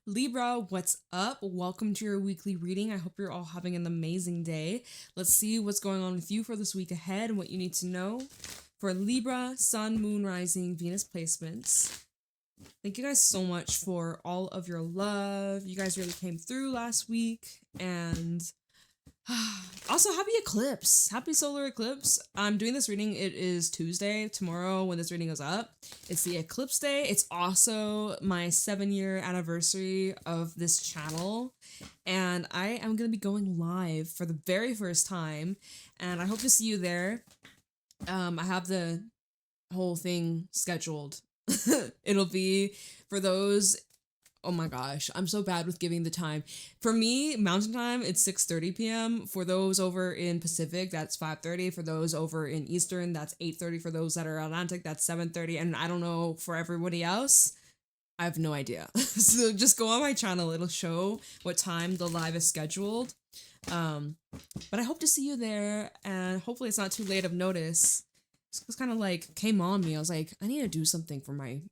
Libra, what's up? Welcome to your weekly reading. I hope you're all having an amazing day. Let's see what's going on with you for this week ahead and what you need to know. For Libra, Sun, Moon, Rising, Venus placements. Thank you guys so much for all of your love. You guys really came through last week. And also, happy eclipse. Happy solar eclipse. I'm doing this reading. It is Tuesday. Tomorrow, when this reading goes up, it's the eclipse day. It's also my 7-year anniversary of this channel. And I am going to be going live for the very first time. And I hope to see you there. I have the whole thing scheduled. It'll be for those. Oh my gosh, I'm so bad with giving the time. For me, Mountain Time, it's 6:30 p.m. For those over in Pacific, that's 5:30. For those over in Eastern, that's 8:30. For those that are Atlantic, that's 7:30. And I don't know for everybody else, I have no idea. So just go on my channel. It'll show what time the live is scheduled. But I hope to see you there, and hopefully it's not too late of notice. It was kind of like came on me. I was like, I need to do something for my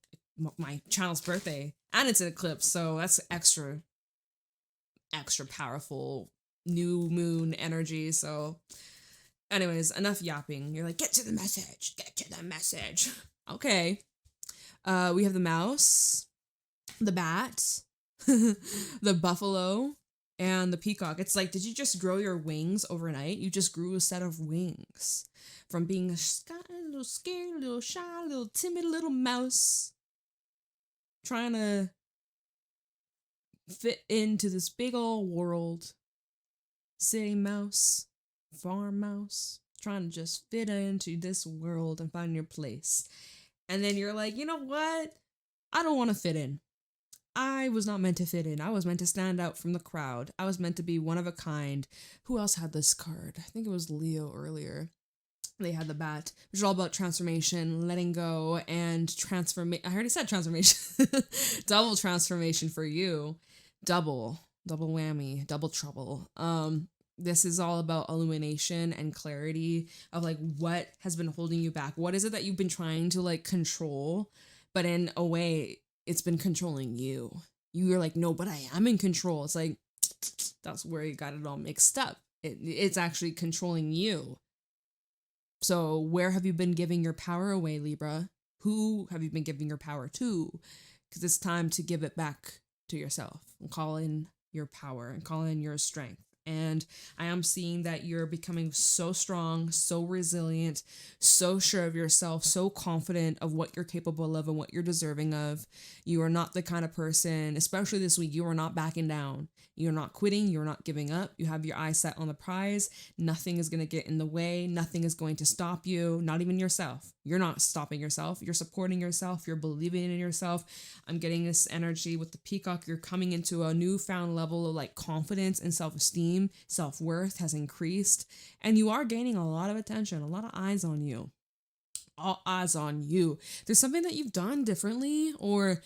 channel's birthday, and it's an eclipse, so that's extra powerful new moon energy. So anyways, enough yapping. You're like, get to the message. Okay. We have the mouse, the bat, the buffalo, and the peacock. It's like, did you just grow your wings overnight? You just grew a set of wings from being a little scared, a little shy, a little timid little mouse trying to fit into this big old world. City mouse, farm mouse, trying to just fit into this world and find your place. And then you're like, you know what? I don't want to fit in. I was not meant to fit in. I was meant to stand out from the crowd. I was meant to be one of a kind. Who else had this card? I think it was Leo earlier. They had the bat, which is all about transformation, letting go, and transformation. I already said transformation. Double transformation for you. Double whammy, double trouble. This is all about illumination and clarity of like what has been holding you back. What is it that you've been trying to like control, but in a way it's been controlling you. You're like, no, but I am in control. It's like, that's where you got it all mixed up. It's actually controlling you. So where have you been giving your power away, Libra? Who have you been giving your power to? Because it's time to give it back to yourself and call in your power and call in your strength. And I am seeing that you're becoming so strong, so resilient, so sure of yourself, so confident of what you're capable of and what you're deserving of. You are not the kind of person, especially this week, you are not backing down. You're not quitting. You're not giving up. You have your eyes set on the prize. Nothing is going to get in the way. Nothing is going to stop you, not even yourself. You're not stopping yourself. You're supporting yourself. You're believing in yourself. I'm getting this energy with the peacock. You're coming into a newfound level of like confidence and self-esteem. Self-worth has increased. And you are gaining a lot of attention, a lot of eyes on you. All eyes on you. There's something that you've done differently, or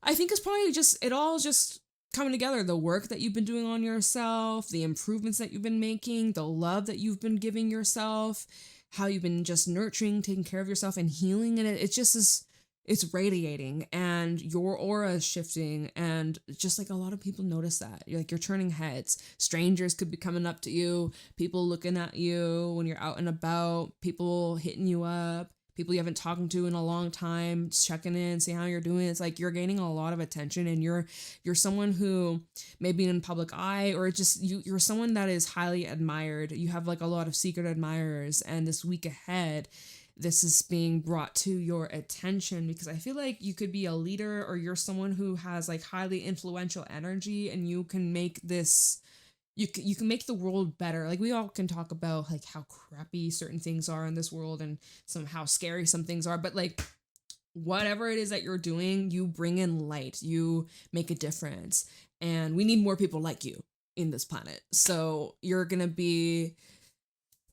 I think it's probably just coming together. The work that you've been doing on yourself, the improvements that you've been making, the love that you've been giving yourself, how you've been just nurturing, taking care of yourself and healing. And it just is, it's radiating, and your aura is shifting. And just like a lot of people notice that you're turning heads. Strangers could be coming up to you, people looking at you when you're out and about, people hitting you up, people you haven't talked to in a long time, checking in, see how you're doing. It's like you're gaining a lot of attention, and you're someone who may be in public eye, or just you're someone that is highly admired. You have like a lot of secret admirers, and this week ahead, this is being brought to your attention because I feel like you could be a leader, or you're someone who has like highly influential energy, and you can make this. You can make the world better. Like, we all can talk about like how crappy certain things are in this world and how scary some things are, but like whatever it is that you're doing, you bring in light, you make a difference, and we need more people like you in this planet. So you're gonna be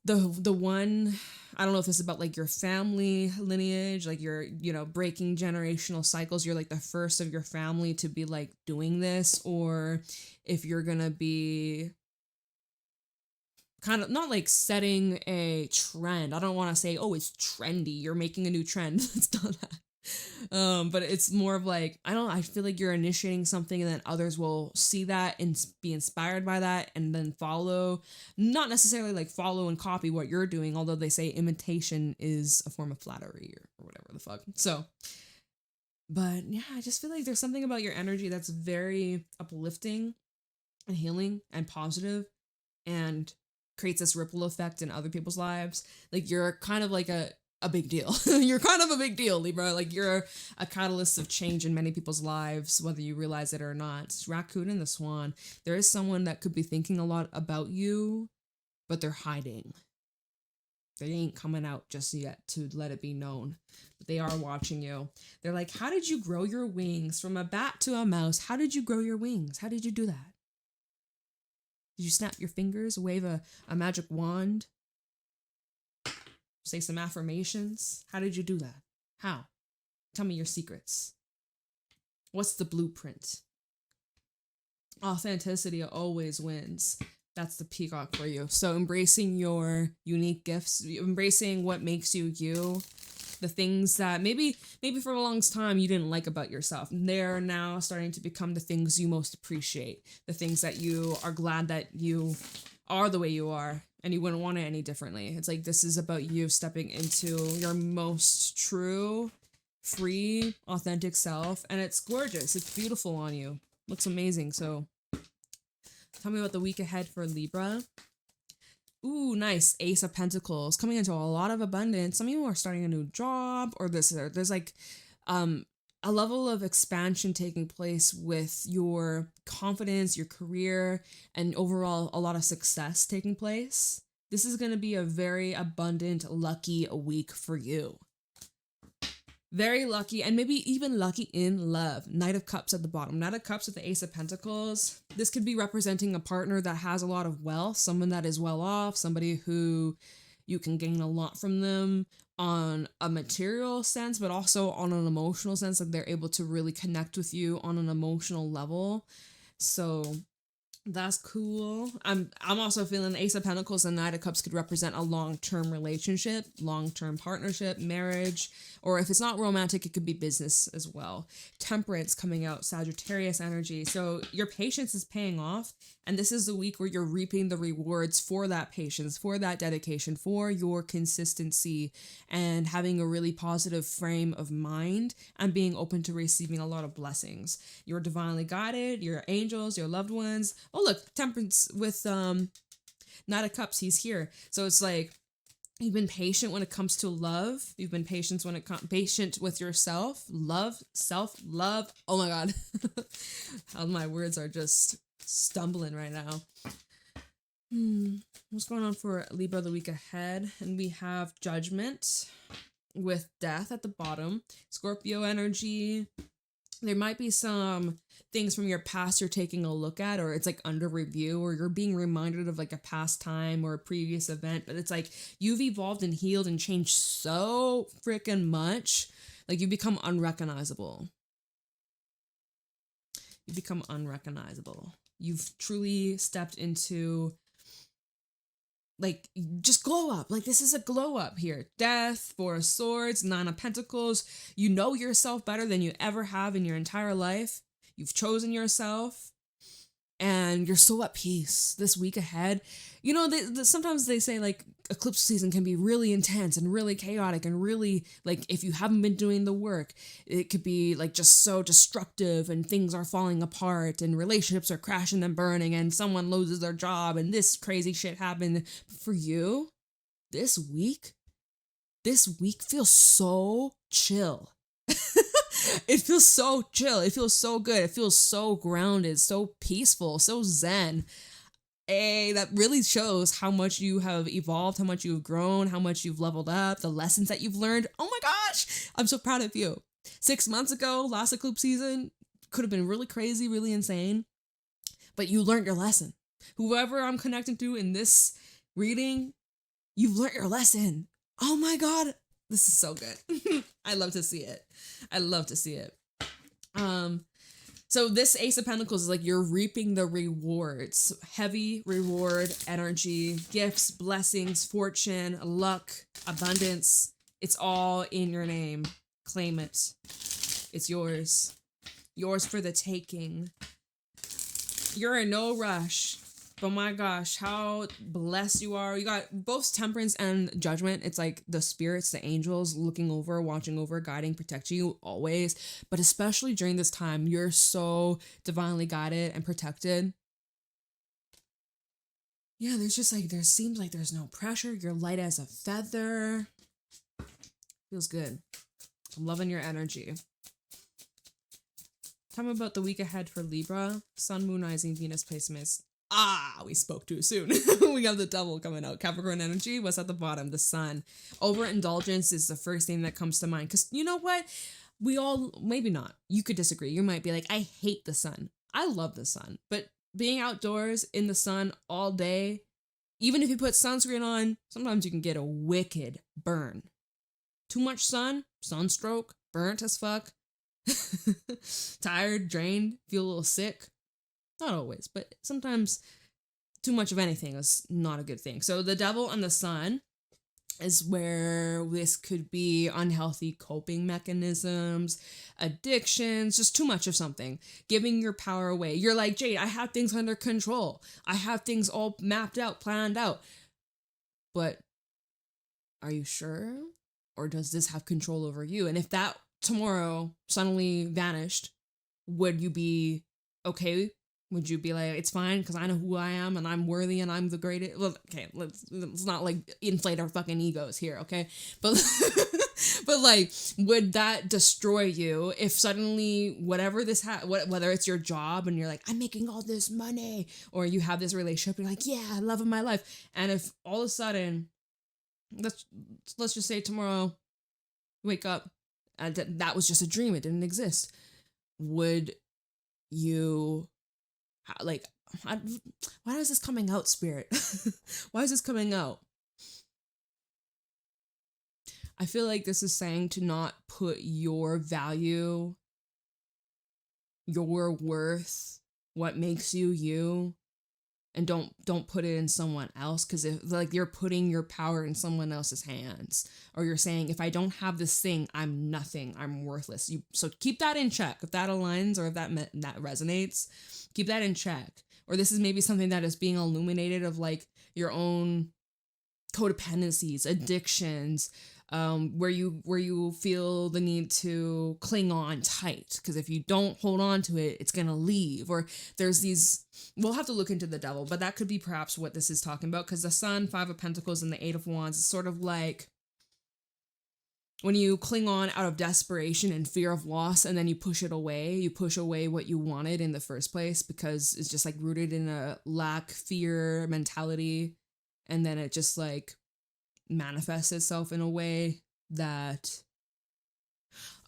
the one. I don't know if this is about like your family lineage, like you're, breaking generational cycles. You're like the first of your family to be like doing this, or if you're gonna be kind of not like setting a trend. I don't want to say, oh, it's trendy, you're making a new trend. It's not that. But it's more of like, I feel like you're initiating something and then others will see that and be inspired by that and then follow. Not necessarily like follow and copy what you're doing, although they say imitation is a form of flattery or whatever the fuck. So, but yeah, I just feel like there's something about your energy that's very uplifting and healing and positive and creates this ripple effect in other people's lives. Like you're kind of like a big deal. You're kind of a big deal, Libra. Like you're a catalyst of change in many people's lives, whether you realize it or not. It's Rakun and the Swan. There is someone that could be thinking a lot about you, but they're hiding. They ain't coming out just yet to let it be known. But they are watching you. They're like, how did you grow your wings from a bat to a mouse? How did you grow your wings? How did you do that? Did you snap your fingers, wave a magic wand? Say some affirmations? How did you do that? How? Tell me your secrets. What's the blueprint? Authenticity always wins. That's the peacock for you. So embracing your unique gifts, embracing what makes you you, the things that maybe for a long time you didn't like about yourself. They're now starting to become the things you most appreciate, the things that you are glad that you are the way you are and you wouldn't want it any differently. It's like this is about you stepping into your most true, free, authentic self, and it's gorgeous. It's beautiful on you. Looks amazing. So tell me about the week ahead for Libra. Ooh, nice. Ace of Pentacles coming into a lot of abundance. Some of you are starting a new job or there's like a level of expansion taking place with your confidence, your career, and overall a lot of success taking place. This is going to be a very abundant, lucky week for you. Very lucky, and maybe even lucky in love. Knight of Cups at the bottom. Knight of Cups with the Ace of Pentacles. This could be representing a partner that has a lot of wealth, someone that is well off, somebody who you can gain a lot from them on a material sense, but also on an emotional sense, that they're able to really connect with you on an emotional level. So that's cool. I'm also feeling Ace of Pentacles and Knight of Cups could represent a long-term relationship, long-term partnership, marriage, or if it's not romantic, it could be business as well. Temperance coming out, Sagittarius energy. So your patience is paying off, and this is the week where you're reaping the rewards for that patience, for that dedication, for your consistency, and having a really positive frame of mind and being open to receiving a lot of blessings. You're divinely guided, your angels, your loved ones. Oh, look, Temperance with Knight of Cups, he's here. So it's like you've been patient when it comes to love. You've been patient when it patient with yourself, love, self-love. Oh my God. How my words are just stumbling right now. What's going on for Libra the week ahead? And we have Judgment with Death at the bottom. Scorpio energy. There might be some things from your past you're taking a look at, or it's like under review, or you're being reminded of like a past time or a previous event, but it's like you've evolved and healed and changed so freaking much. Like you become unrecognizable. You become unrecognizable. You've truly stepped into like just glow up. Like this is a glow up here. Death, Four of Swords, Nine of Pentacles. You know yourself better than you ever have in your entire life. You've chosen yourself and you're so at peace this week ahead. You know, sometimes they say like eclipse season can be really intense and really chaotic and really like if you haven't been doing the work, it could be like just so destructive and things are falling apart and relationships are crashing and burning and someone loses their job and this crazy shit happened. For you, this week feels so chill. It feels so chill. It feels so good. It feels so grounded, so peaceful, so zen. That really shows how much you have evolved, how much you've grown, how much you've leveled up, the lessons that you've learned. Oh my gosh, I'm so proud of you. 6 months ago, last eclipse season, could have been really crazy, really insane, but you learned your lesson. Whoever I'm connecting to in this reading, you've learned your lesson. Oh my God, this is so good. I love to see it. I love to see it. So this Ace of Pentacles is like you're reaping the rewards. Heavy reward energy, gifts, blessings, fortune, luck, abundance. It's all in your name. Claim it. It's yours. Yours for the taking. You're in no rush. But my gosh, how blessed you are. You got both temperance and judgment. It's like the spirits, the angels looking over, watching over, guiding, protecting you always. But especially during this time, you're so divinely guided and protected. Yeah, there seems like there's no pressure. You're light as a feather. Feels good. I'm loving your energy. Tell me about the week ahead for Libra. Sun, Moon, Rising, Venus placements. We spoke too soon. We have the devil coming out. Capricorn energy, what's at the bottom? The sun. Overindulgence is the first thing that comes to mind. Because you know what? We all, maybe not. You could disagree. You might be like, I hate the sun. I love the sun. But being outdoors in the sun all day, even if you put sunscreen on, sometimes you can get a wicked burn. Too much sun, sunstroke, burnt as fuck. Tired, drained, feel a little sick. Not always, but sometimes too much of anything is not a good thing. So the devil and the sun is where this could be unhealthy coping mechanisms, addictions, just too much of something, giving your power away. You're like, Jade, I have things under control. I have things all mapped out, planned out. But are you sure? Or does this have control over you? And if that tomorrow suddenly vanished, would you be okay? Would you be like, it's fine because I know who I am and I'm worthy and I'm the greatest? Well, okay, let's not like inflate our fucking egos here, okay? But but like, would that destroy you if suddenly whatever this whether it's your job and you're like, I'm making all this money, or you have this relationship, you're like, yeah, love of my life, and if all of a sudden, let's just say tomorrow, wake up and that was just a dream, it didn't exist, would you? Like, why is this coming out, spirit? Why is this coming out? I feel like this is saying to not put your value, your worth, what makes you you, and don't put it in someone else, because if like you're putting your power in someone else's hands, or you're saying, if I don't have this thing, I'm nothing, I'm worthless. So keep that in check. If that aligns, or if that resonates, keep that in check. Or this is maybe something that is being illuminated of like your own codependencies, addictions, where you feel the need to cling on tight, because if you don't hold on to it, it's gonna leave. Or there's these, we'll have to look into the devil, but that could be perhaps what this is talking about, because the sun, 5 of pentacles, and the 8 of wands is sort of like when you cling on out of desperation and fear of loss, and then you push it away, you push away what you wanted in the first place, because it's just like rooted in a lack, fear mentality, and then it just like manifests itself in a way that,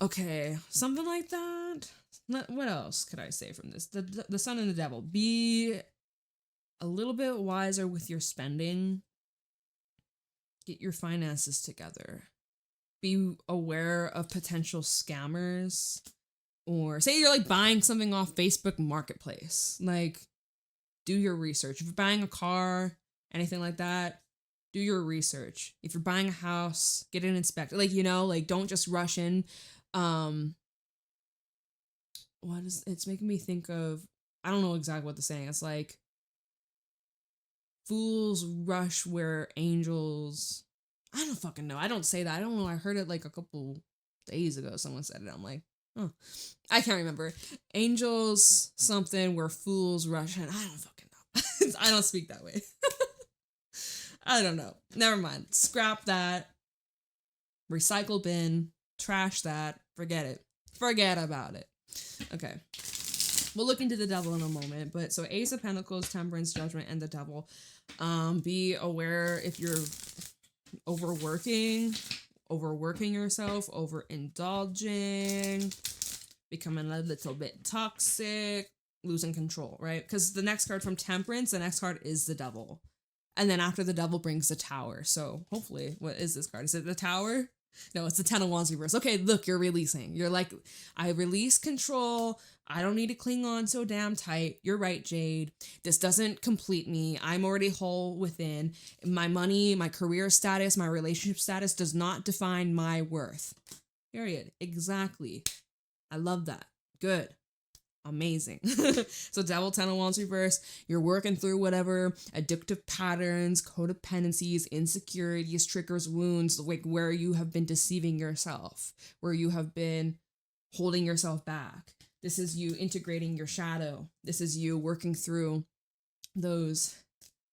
okay, something like that. What else could I say from this? The sun and the devil. Be a little bit wiser with your spending. Get your finances together. Be aware of potential scammers. Or say you're like buying something off Facebook Marketplace. Like, do your research. If you're buying a car, anything like that, do your research. If you're buying a house, get it inspected. Like, you know, like don't just rush in. It's making me think of, I don't know exactly what the saying. It's like, fools rush where angels, I don't fucking know. I don't say that. I don't know. I heard it like a couple days ago. Someone said it. I'm like, oh, I can't remember. Angels something where fools rush in. I don't fucking know. I don't speak that way. I don't know. Never mind. Scrap that. Recycle bin. Trash that. Forget it. Forget about it. Okay. We'll look into the devil in a moment. But so Ace of Pentacles, Temperance, Judgment, and the devil. Be aware if you're overworking yourself, overindulging, becoming a little bit toxic, losing control, right? Because the next card from Temperance, the next card is the devil. And then after the devil brings the Tower. So hopefully, what is this card? Is it the Tower? No, it's the 10 of Wands reverse. Okay, look, you're releasing. You're like, I release control. I don't need to cling on so damn tight. You're right, Jade. This doesn't complete me. I'm already whole within. My money, my career status, my relationship status does not define my worth. Period. Exactly. I love that. Good. Amazing. So Devil, Ten of Wands reverse, you're working through whatever addictive patterns, codependencies, insecurities, triggers, wounds, like where you have been deceiving yourself, where you have been holding yourself back. This is you integrating your shadow. This is you working through those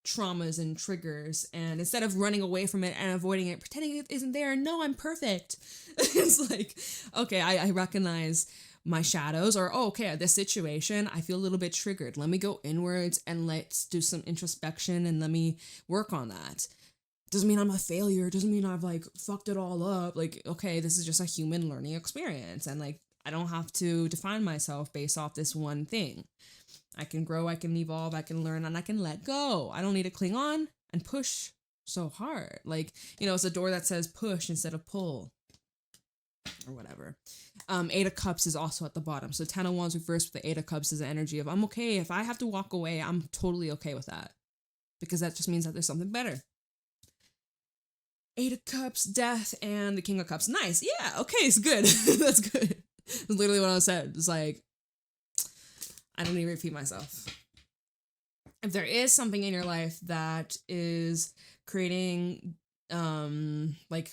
traumas and triggers, and instead of running away from it and avoiding it, pretending it isn't there, no, I'm perfect. It's like, okay, I recognize my shadows, or oh, okay, this situation, I feel a little bit triggered. Let me go inwards and let's do some introspection and let me work on that. Doesn't mean I'm a failure. Doesn't mean I've like fucked it all up. Like, okay, this is just a human learning experience, and like I don't have to define myself based off this one thing. I can grow, I can evolve, I can learn, and I can let go. I don't need to cling on and push so hard. Like, you know, it's a door that says push instead of pull or whatever. Eight of Cups is also at the bottom. So Ten of Wands reversed with the Eight of Cups is the energy of I'm okay. If I have to walk away, I'm totally okay with that, because that just means that there's something better. Eight of Cups, Death, and the King of Cups. Nice. Yeah. Okay. It's good. That's good. That's literally what I said. It's like, I don't need to repeat myself. If there is something in your life that is creating like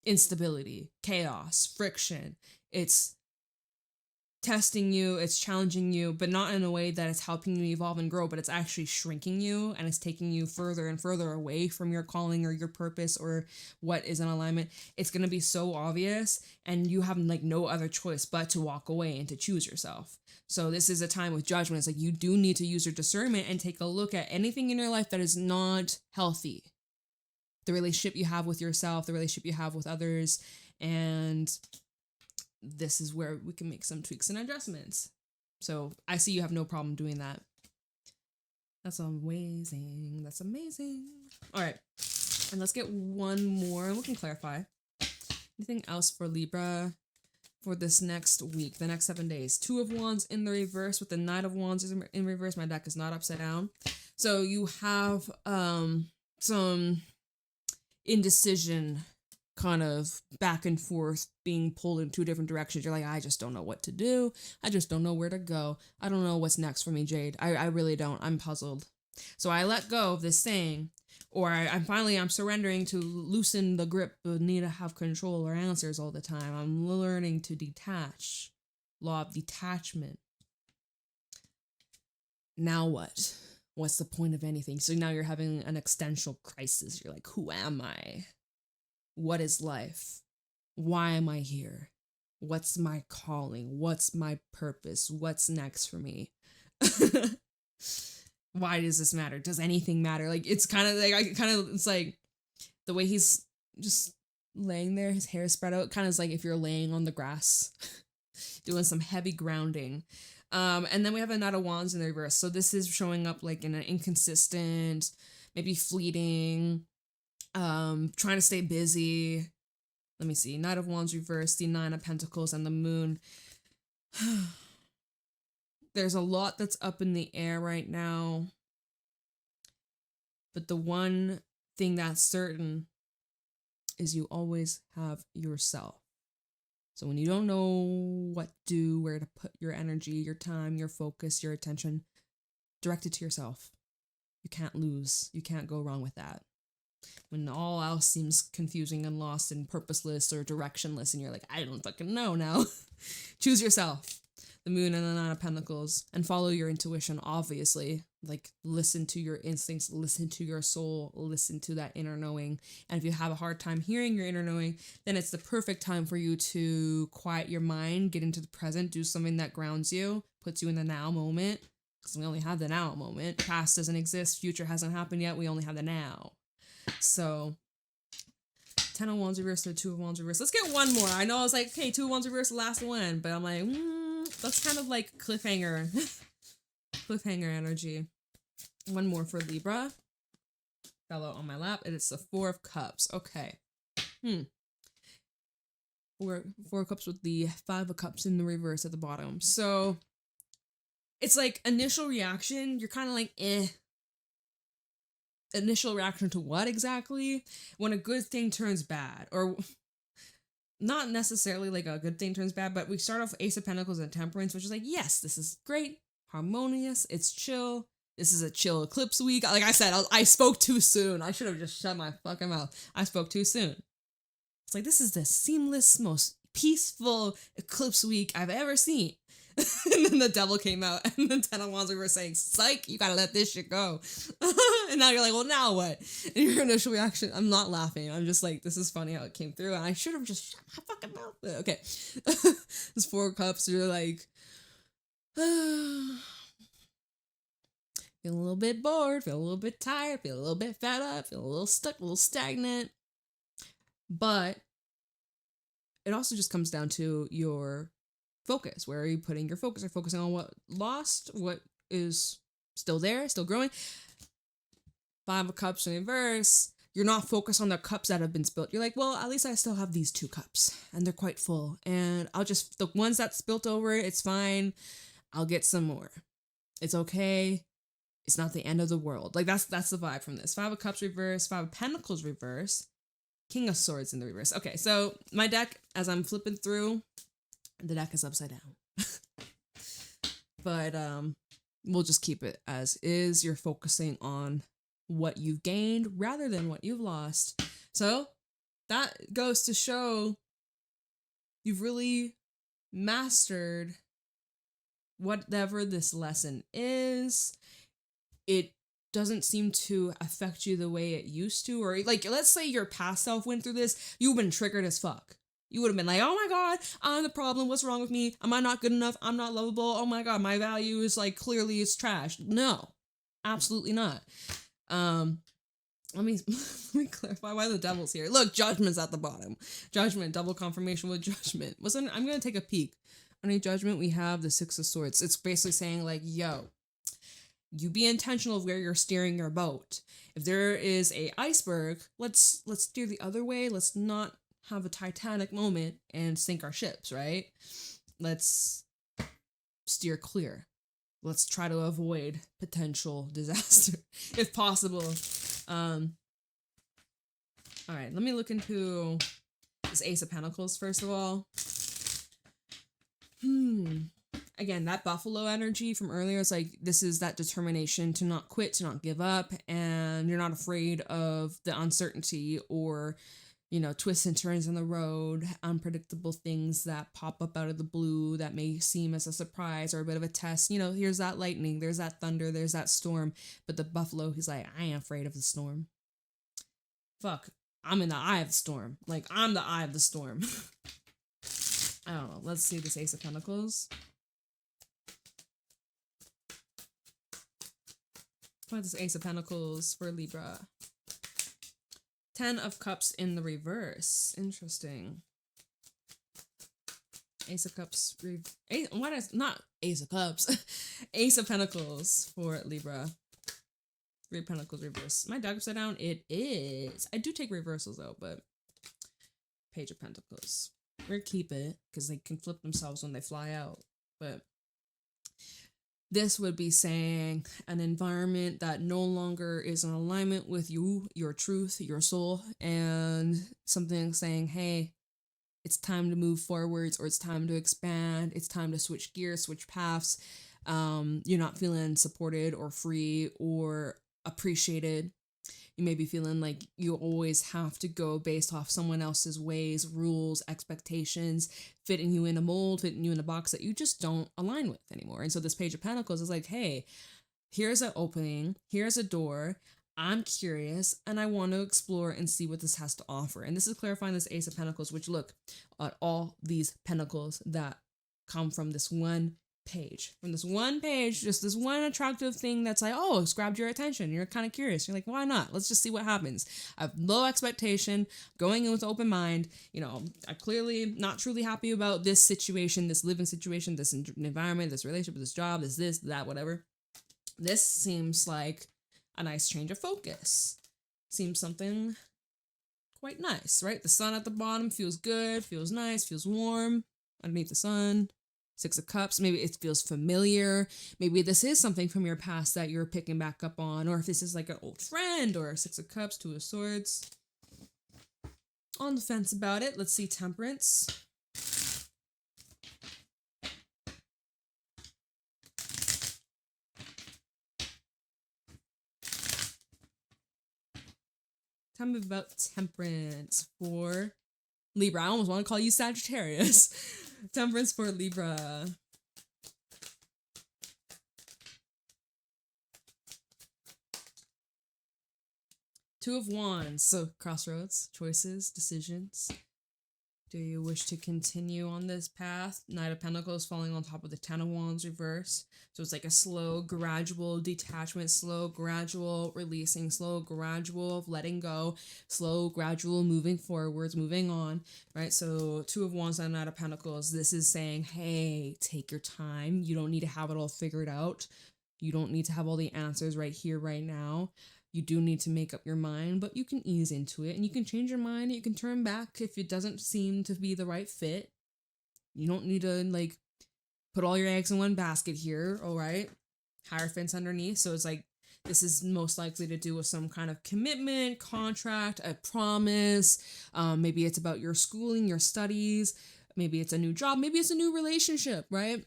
instability, chaos, friction, it's testing you, it's challenging you, but not in a way that it's helping you evolve and grow, but it's actually shrinking you and it's taking you further and further away from your calling or your purpose or what is in alignment. It's going to be so obvious, and you have like no other choice but to walk away and to choose yourself. So this is a time with judgment. It's like you do need to use your discernment and take a look at anything in your life that is not healthy. The relationship you have with yourself, the relationship you have with others, and this is where we can make some tweaks and adjustments. So I see you have no problem doing that. That's amazing. That's amazing. All right. And let's get one more and we can clarify. Anything else for Libra for this next week, the next 7 days? Two of Wands in the reverse with the Knight of Wands is in reverse. My deck is not upside down. So you have some indecision, kind of back and forth, being pulled in two different directions. You're like, I just don't know what to do. I just don't know where to go. I don't know what's next for me, Jade. I really don't. I'm puzzled. So I let go of this thing, or I'm surrendering to loosen the grip of need to have control or answers all the time. I'm learning to detach. Law of detachment. Now what? What's the point of anything? So now you're having an existential crisis. You're like, who am I? What is life? Why am I here? What's my calling? What's my purpose? What's next for me? Why does this matter? Does anything matter? Like, it's kind of like, it's like the way he's just laying there, his hair spread out, kind of is like if you're laying on the grass, doing some heavy grounding. And then we have a Knight of Wands in the reverse. So this is showing up like in an inconsistent, maybe fleeting, trying to stay busy. Let me see. Knight of Wands reverse, the Nine of Pentacles, and the Moon. There's a lot that's up in the air right now. But the one thing that's certain is you always have yourself. So when you don't know what to do, where to put your energy, your time, your focus, your attention, direct it to yourself. You can't lose. You can't go wrong with that. When all else seems confusing and lost and purposeless or directionless, and you're like, I don't fucking know now. Choose yourself. The Moon and the Nine of Pentacles, and follow your intuition, obviously. Like, listen to your instincts, listen to your soul, listen to that inner knowing. And if you have a hard time hearing your inner knowing, then it's the perfect time for you to quiet your mind, get into the present, do something that grounds you, puts you in the now moment. Because we only have the now moment. Past doesn't exist, future hasn't happened yet, we only have the now. So, Ten of Wands reverse to Two of Wands reverse. Let's get one more. I know I was like, okay, Two of Wands reverse, the last one. But I'm like, that's kind of like cliffhanger. Cliffhanger energy. One more for Libra. Fell out on my lap. And it's the Four of Cups. Okay. Four of Cups with the Five of Cups in the reverse at the bottom. So, it's like initial reaction. You're kind of like, Initial reaction to what exactly? When a good thing turns bad, or not necessarily like a good thing turns bad, but we start off Ace of Pentacles and Temperance, which is like, yes, this is great, harmonious, it's chill. This is a chill eclipse week. Like I said, I spoke too soon. I should have just shut my fucking mouth. I spoke too soon. It's like, this is the seamless, most peaceful eclipse week I've ever seen. And then the devil came out, and the Ten of Wands were saying, psych, you gotta let this shit go. And now you're like, well, now what? And your initial reaction, I'm not laughing. I'm just like, this is funny how it came through, and I should have just shut my fucking mouth. Okay. This Four of Cups, you're like, feel a little bit bored, feel a little bit tired, feel a little bit fed up, feel a little stuck, a little stagnant. But it also just comes down to your focus. Where are you putting your focus? Are you focusing on what lost, what is still there, still growing? Five of Cups in reverse. You're not focused on the cups that have been spilled. You're like, well, at least I still have these 2 cups and they're quite full. And I'll just, the ones that spilt over, it's fine. I'll get some more. It's okay. It's not the end of the world. Like that's the vibe from this. Five of Cups reverse, Five of Pentacles reverse, King of Swords in the reverse. Okay, so my deck, as I'm flipping through, the deck is upside down. But we'll just keep it as is. You're focusing on what you've gained rather than what you've lost. So that goes to show you've really mastered whatever this lesson is. It doesn't seem to affect you the way it used to. Or like, let's say your past self went through this, you've been triggered as fuck. You would have been like, oh my God, I'm the problem. What's wrong with me? Am I not good enough? I'm not lovable. Oh my God, my value is like, clearly it's trash. No, absolutely not. Let me clarify why the devil's here. Look, Judgment's at the bottom. Judgment, double confirmation with Judgment. I'm going to take a peek. Under Judgment, we have the Six of Swords. It's basically saying like, yo, you be intentional of where you're steering your boat. If there is a iceberg, let's steer the other way. Let's not have a Titanic moment and sink our ships, right? Let's steer clear. Let's try to avoid potential disaster if possible. All right, let me look into this Ace of Pentacles first of all. Again, that buffalo energy from earlier is like, this is that determination to not quit, to not give up, and you're not afraid of the uncertainty or, you know, twists and turns in the road, unpredictable things that pop up out of the blue that may seem as a surprise or a bit of a test. You know, here's that lightning, there's that thunder, there's that storm. But the buffalo, he's like, I ain't afraid of the storm. Fuck, I'm in the eye of the storm. Like, I'm the eye of the storm. I don't know. Let's see this Ace of Pentacles. What's this Ace of Pentacles for Libra? 10 of Cups in the reverse. Interesting. Ace of Cups. Not Ace of Cups. Ace of Pentacles for Libra. 3 of Pentacles reverse. My deck upside down? It is. I do take reversals though, but Page of Pentacles. We're keep it because they can flip themselves when they fly out. But this would be saying an environment that no longer is in alignment with you, your truth, your soul, and something saying, hey, it's time to move forwards, or it's time to expand. It's time to switch gears, switch paths. You're not feeling supported or free or appreciated. You may be feeling like you always have to go based off someone else's ways, rules, expectations, fitting you in a mold, fitting you in a box that you just don't align with anymore. And so this Page of Pentacles is like, hey, here's an opening, here's a door. I'm curious and I want to explore and see what this has to offer. And this is clarifying this Ace of Pentacles, which look at all these pentacles that come from this one page. From this one page, just this one attractive thing that's like, oh, it's grabbed your attention. You're kind of curious. You're like, why not? Let's just see what happens. I have low expectation, going in with open mind. You know, I'm clearly not truly happy about this situation, this living situation, this environment, this relationship, this job, this, that, whatever. This seems like a nice change of focus. Seems something quite nice, right? The sun at the bottom feels good, feels nice, feels warm underneath the sun. Six of Cups, maybe it feels familiar. Maybe this is something from your past that you're picking back up on, or if this is like an old friend, or Six of Cups, Two of Swords. on the fence about it. Let's see Temperance. Tell me about Temperance for Libra. I almost want to call you Sagittarius. Temperance for Libra. Two of Wands. So crossroads, choices, decisions. Do you wish to continue on this path? Knight of Pentacles falling on top of the Ten of Wands reversed. So it's like a slow, gradual detachment, slow, gradual releasing, slow, gradual letting go, slow, gradual moving forwards, moving on, right? So Two of Wands and Knight of Pentacles, this is saying, hey, take your time. You don't need to have it all figured out. You don't need to have all the answers right here, right now. You do need to make up your mind, but you can ease into it and you can change your mind. You can turn back if it doesn't seem to be the right fit. You don't need to like put all your eggs in one basket here, all right? Hierophant's underneath. So it's like, this is most likely to do with some kind of commitment, contract, a promise. Maybe it's about your schooling, your studies. Maybe it's a new job. Maybe it's a new relationship, right?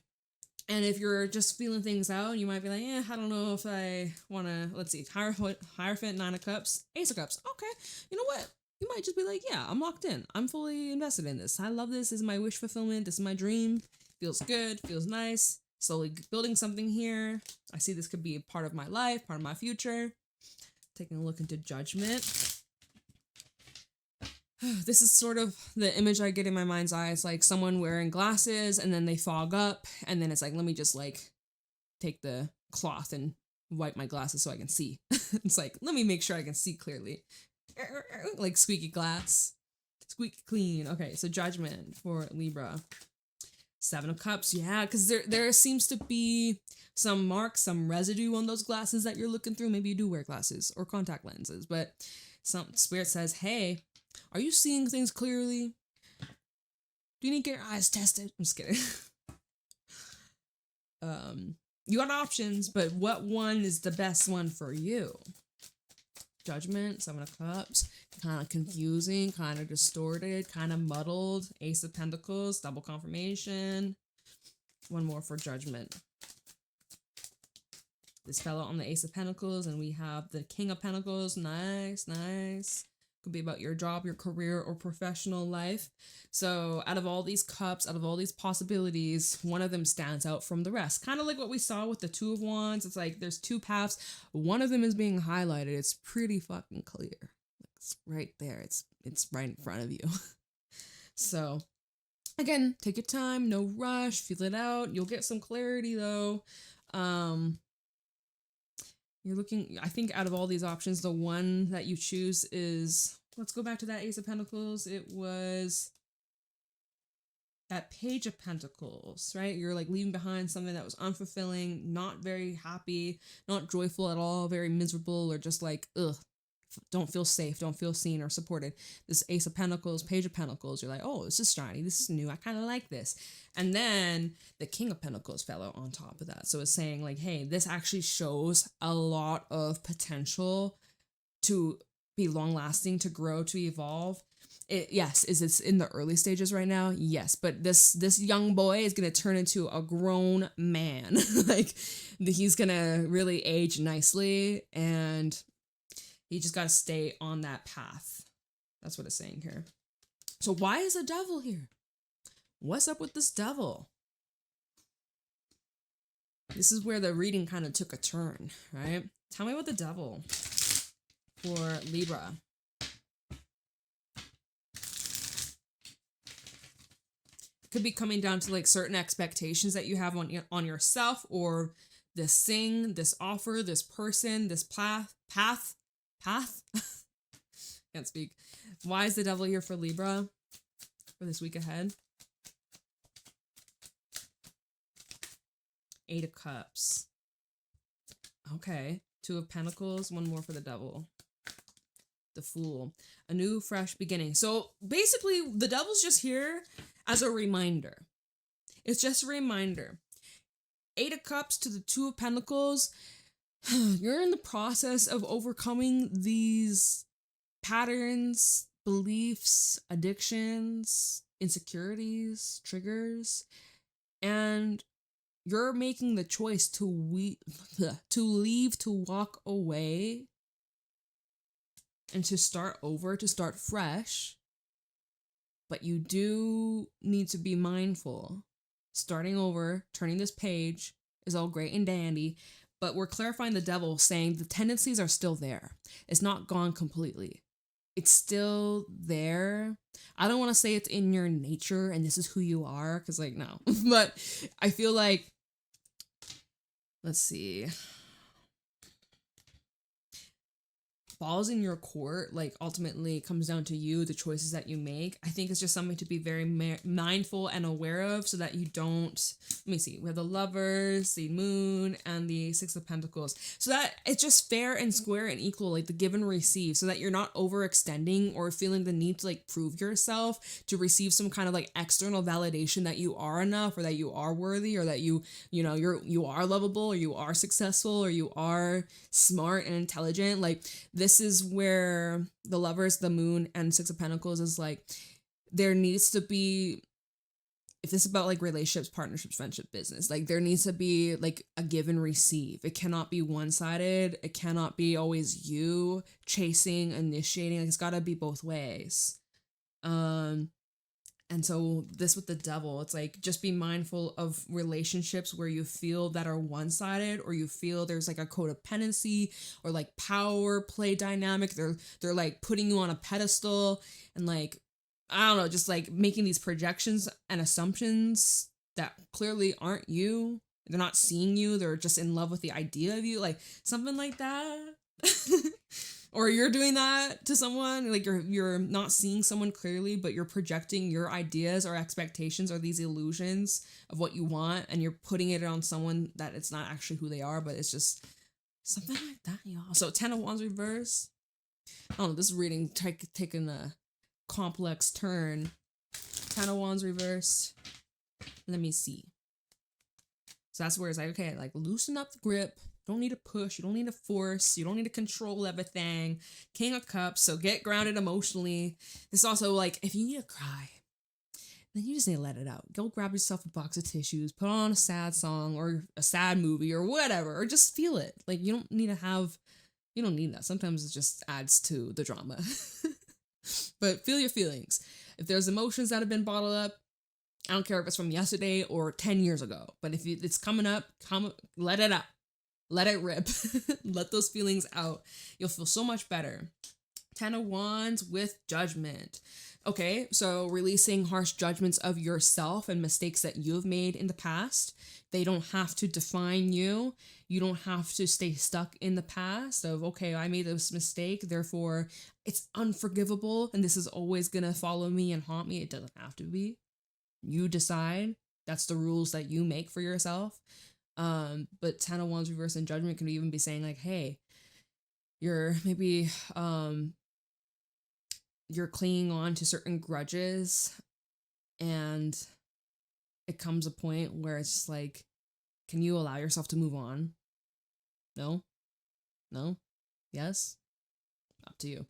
And if you're just feeling things out, you might be like, I don't know if I want to, let's see, Hierophant, Nine of Cups, Ace of Cups. Okay, you know what? You might just be like, yeah, I'm locked in. I'm fully invested in this. I love this. This is my wish fulfillment. This is my dream. Feels good. Feels nice. Slowly building something here. I see this could be a part of my life, part of my future. Taking a look into Judgment. This is sort of the image I get in my mind's eye. It's like someone wearing glasses and then they fog up and then it's like, let me just like take the cloth and wipe my glasses so I can see. It's like, let me make sure I can see clearly. Like squeaky glass. Squeaky clean. Okay, so Judgment for Libra. Seven of Cups, yeah, because there seems to be some marks, some residue on those glasses that you're looking through. Maybe you do wear glasses or contact lenses, but some spirit says, hey, are you seeing things clearly? Do you need to get your eyes tested? I'm just kidding. You got options, but what one is the best one for you? Judgment, Seven of Cups, kind of confusing, kind of distorted, kind of muddled. Ace of Pentacles, double confirmation. One more for Judgment. This fellow on the Ace of Pentacles, and we have the King of Pentacles. Nice, nice. Could be about your job, your career, or professional life. So out of all these cups, out of all these possibilities, one of them stands out from the rest. Kind of like what we saw with the Two of Wands. It's like there's two paths. One of them is being highlighted. It's pretty fucking clear. It's right there. It's right in front of you. So again, take your time. No rush. Feel it out. You'll get some clarity though. You're looking, I think out of all these options, the one that you choose is, let's go back to that Ace of Pentacles. It was that Page of Pentacles, right? You're like leaving behind something that was unfulfilling, not very happy, not joyful at all, very miserable, or just like, ugh, don't feel safe, don't feel seen or supported. This Ace of Pentacles, Page of Pentacles, you're like, oh, this is shiny, this is new, I kind of like this. And then the King of Pentacles fell out on top of that. So it's saying like, hey, this actually shows a lot of potential to be long lasting, to grow, to evolve. Yes, is it's in the early stages right now? Yes, but this young boy is going to turn into a grown man. Like he's going to really age nicely, and you just got to stay on that path. That's what it's saying here. So why is the devil here? What's up with this devil? This is where the reading kind of took a turn, right? Tell me about the devil for Libra. Could be coming down to like certain expectations that you have on yourself, or this thing, this offer, this person, this path. Can't speak. Why is the devil here for Libra for this week ahead? Eight of Cups. Okay. Two of Pentacles. One more for the devil. The Fool. A new, fresh beginning. So basically, the devil's just here as a reminder. It's just a reminder. Eight of Cups to the Two of Pentacles. You're in the process of overcoming these patterns, beliefs, addictions, insecurities, triggers, and you're making the choice to leave, to walk away, and to start over, to start fresh. But you do need to be mindful. Starting over, turning this page is all great and dandy, but we're clarifying the devil, saying the tendencies are still there. It's not gone completely. It's still there. I don't want to say it's in your nature and this is who you are, because like, no. But I feel like, let's see, balls in your court, like ultimately comes down to you, the choices that you make. I think it's just something to be very mindful and aware of, so that you don't, let me see, we have the Lovers, the Moon, and the Six of Pentacles, so that it's just fair and square and equal, like the give and receive, so that you're not overextending or feeling the need to like prove yourself to receive some kind of like external validation that you are enough, or that you are worthy, or that you are lovable, or you are successful, or you are smart and intelligent. Like, this is where the Lovers, the Moon, and Six of Pentacles is like, there needs to be, if this is about like relationships, partnerships, friendship, business, like there needs to be like a give and receive. It cannot be one-sided. It cannot be always you chasing, initiating. Like, it's got to be both ways. And so this with the devil, it's like, just be mindful of relationships where you feel that are one-sided, or you feel there's like a codependency or like power play dynamic. They're like putting you on a pedestal and like, I don't know, just like making these projections and assumptions that clearly aren't you. They're not seeing you. They're just in love with the idea of you, like something like that. Or you're doing that to someone, like you're not seeing someone clearly, but you're projecting your ideas or expectations or these illusions of what you want, and you're putting it on someone that it's not actually who they are, but it's just something like that, y'all. So 10 of Wands reverse. I don't know, this reading taking a complex turn. 10 of Wands reversed. Let me see. So that's where it's like, okay, like loosen up the grip. Don't need to push. You don't need to force. You don't need to control everything. King of Cups. So get grounded emotionally. This is also like, if you need to cry, then you just need to let it out. Go grab yourself a box of tissues, put on a sad song or a sad movie or whatever, or just feel it. Like, you don't need that. Sometimes it just adds to the drama. But feel your feelings. If there's emotions that have been bottled up, I don't care if it's from yesterday or 10 years ago, but if it's coming up, let it out. Let it rip. Let those feelings out. You'll feel so much better. 10 of Wands with Judgment. Okay, so releasing harsh judgments of yourself and mistakes that you've made in the past. They don't have to define you. You don't have to stay stuck in the past of, okay, I made this mistake, therefore it's unforgivable and this is always gonna follow me and haunt me. It doesn't have to be. You decide. That's the rules that you make for yourself. But 10 of Wands reverse and Judgment can even be saying like, hey, you're maybe you're clinging on to certain grudges, and it comes a point where it's just like, can you allow yourself to move on? No? Yes? Up to you.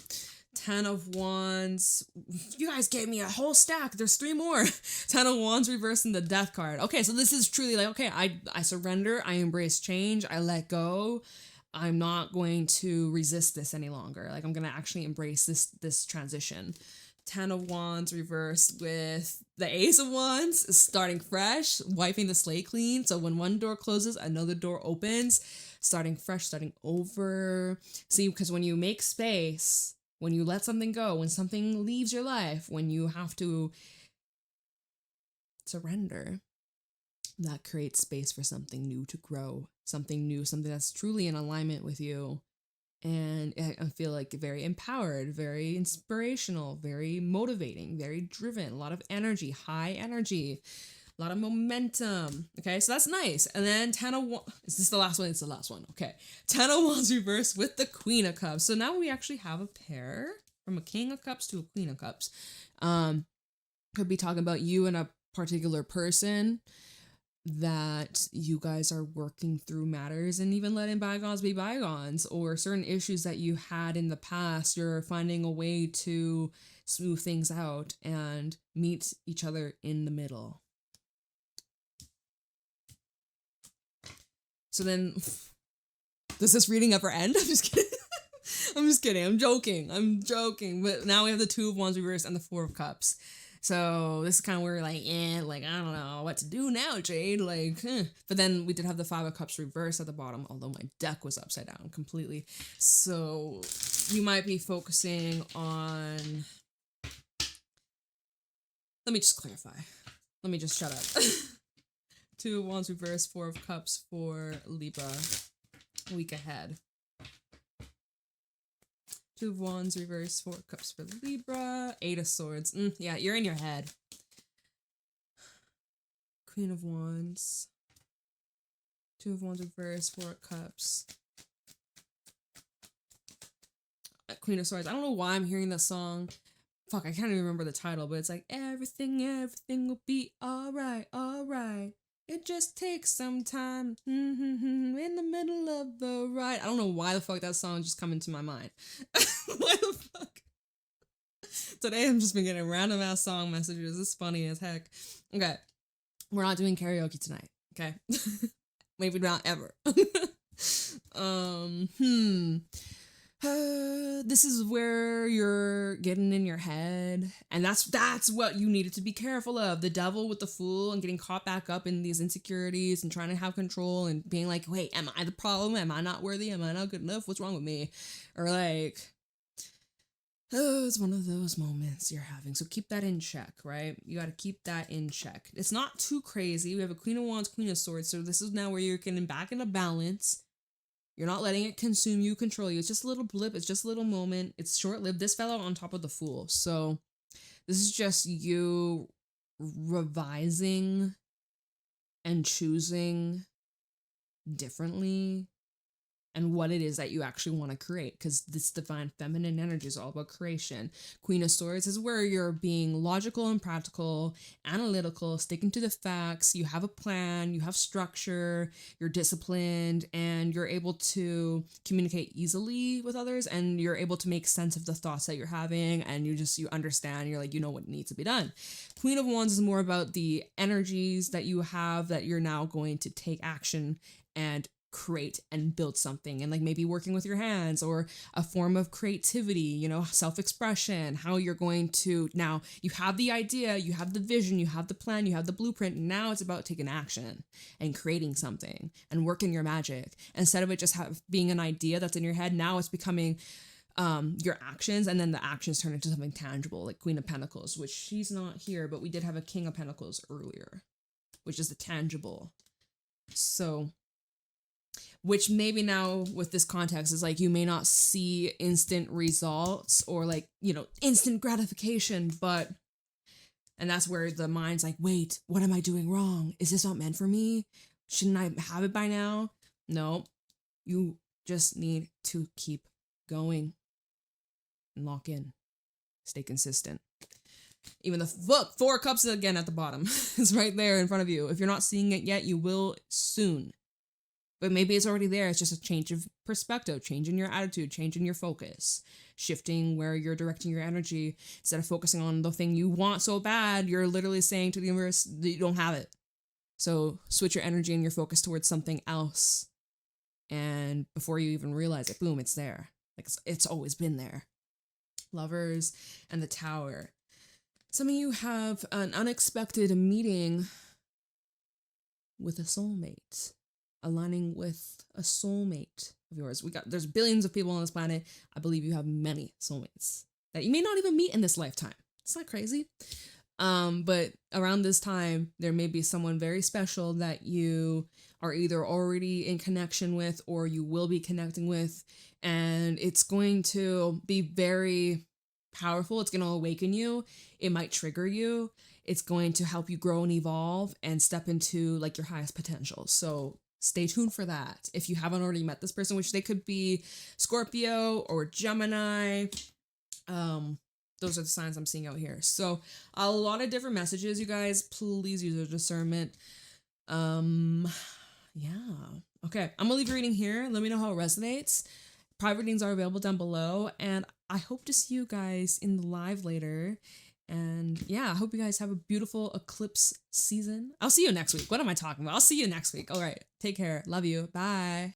10 of Wands. You guys gave me a whole stack. There's 3 more. 10 of Wands reversed and the Death card. Okay, so this is truly like, okay, I surrender. I embrace change. I let go. I'm not going to resist this any longer. Like, I'm going to actually embrace this transition. 10 of Wands reversed with the Ace of Wands, starting fresh, wiping the slate clean. So when one door closes, another door opens. Starting fresh, starting over. See, because when you make space, when you let something go, when something leaves your life, when you have to surrender, that creates space for something new to grow, something new, something that's truly in alignment with you. And I feel like very empowered, very inspirational, very motivating, very driven, a lot of energy, high energy, a lot of momentum. Okay, so that's nice. And then 10 of Wands, is this the last one? It's the last one. Okay, 10 of Wands reversed with the Queen of Cups. So now we actually have a pair from a King of Cups to a Queen of Cups. Could be talking about you and a particular person that you guys are working through matters and even letting bygones be bygones, or certain issues that you had in the past. You're finding a way to smooth things out and meet each other in the middle. So then, does this reading ever end? I'm just kidding. I'm just kidding. I'm joking. But now we have the Two of Wands reversed and the Four of Cups. So this is kind of where like, I don't know what to do now, Jade. But then we did have the Five of Cups reversed at the bottom, although my deck was upside down completely. So you might be focusing on... Let me just clarify. Let me just shut up. Two of Wands reversed, Four of Cups for Libra. Week ahead. Two of Wands reversed, Four of Cups for Libra. Eight of Swords. Yeah, you're in your head. Queen of Wands. Two of Wands reversed, Four of Cups. Queen of Swords. I don't know why I'm hearing that song. Fuck, I can't even remember the title, but it's like, everything will be alright. It just takes some time in the middle of the ride. I don't know why the fuck that song just come into my mind. Why the fuck? Today I'm just been getting random ass song messages. It's funny as heck. Okay. We're not doing karaoke tonight. Okay. Maybe not ever. This is where you're getting in your head, and that's what you needed to be careful of. The devil with the Fool and getting caught back up in these insecurities and trying to have control and being like, wait, am I the problem? Am I not worthy? Am I not good enough? What's wrong with me? Or like, oh, it's one of those moments you're having. So keep that in check, right? You got to keep that in check. It's not too crazy. We have a Queen of Wands, Queen of Swords. So this is now where you're getting back into balance. You're not letting it consume you, control you. It's just a little blip. It's just a little moment. It's short-lived. This fell out on top of the Fool. So this is just you revising and choosing differently and what it is that you actually want to create, because this divine feminine energy is all about creation. Queen of Swords is where you're being logical and practical, analytical, sticking to the facts. You have a plan, you have structure, you're disciplined, and you're able to communicate easily with others, and you're able to make sense of the thoughts that you're having, and you understand, you're like, you know what needs to be done. Queen of Wands is more about the energies that you have that you're now going to take action and create and build something, and like maybe working with your hands or a form of creativity, self-expression, how you're going to, now you have the idea, you have the vision, you have the plan, you have the blueprint. Now it's about taking action and creating something and working your magic. Instead of it just being an idea that's in your head, now it's becoming your actions, and then the actions turn into something tangible, like Queen of Pentacles, which she's not here, but we did have a King of Pentacles earlier, which is the tangible. So which maybe now with this context is like, you may not see instant results or like, instant gratification, and that's where the mind's like, wait, what am I doing wrong? Is this not meant for me? Shouldn't I have it by now? No, you just need to keep going and lock in, stay consistent. Even look, Four Cups again at the bottom. It's right there in front of you. If you're not seeing it yet, you will soon. But maybe it's already there. It's just a change of perspective, change in your attitude, change in your focus, shifting where you're directing your energy. Instead of focusing on the thing you want so bad, you're literally saying to the universe that you don't have it. So switch your energy and your focus towards something else. And before you even realize it, boom, it's there. Like it's always been there. Lovers and the Tower. Some of you have an unexpected meeting with a soulmate. Aligning with a soulmate of yours. There's billions of people on this planet. I believe you have many soulmates that you may not even meet in this lifetime. It's not crazy. But around this time, there may be someone very special that you are either already in connection with or you will be connecting with. And it's going to be very powerful. It's going to awaken you. It might trigger you. It's going to help you grow and evolve and step into like your highest potential. So stay tuned for that. If you haven't already met this person, which they could be Scorpio or Gemini, those are the signs I'm seeing out here. So a lot of different messages, you guys. Please use your discernment. Yeah. Okay, I'm gonna leave your reading here. Let me know how it resonates. Private readings are available down below, and I hope to see you guys in the live later. And yeah, I hope you guys have a beautiful eclipse season. I'll see you next week. What am I talking about? I'll see you next week. All right. Take care. Love you. Bye.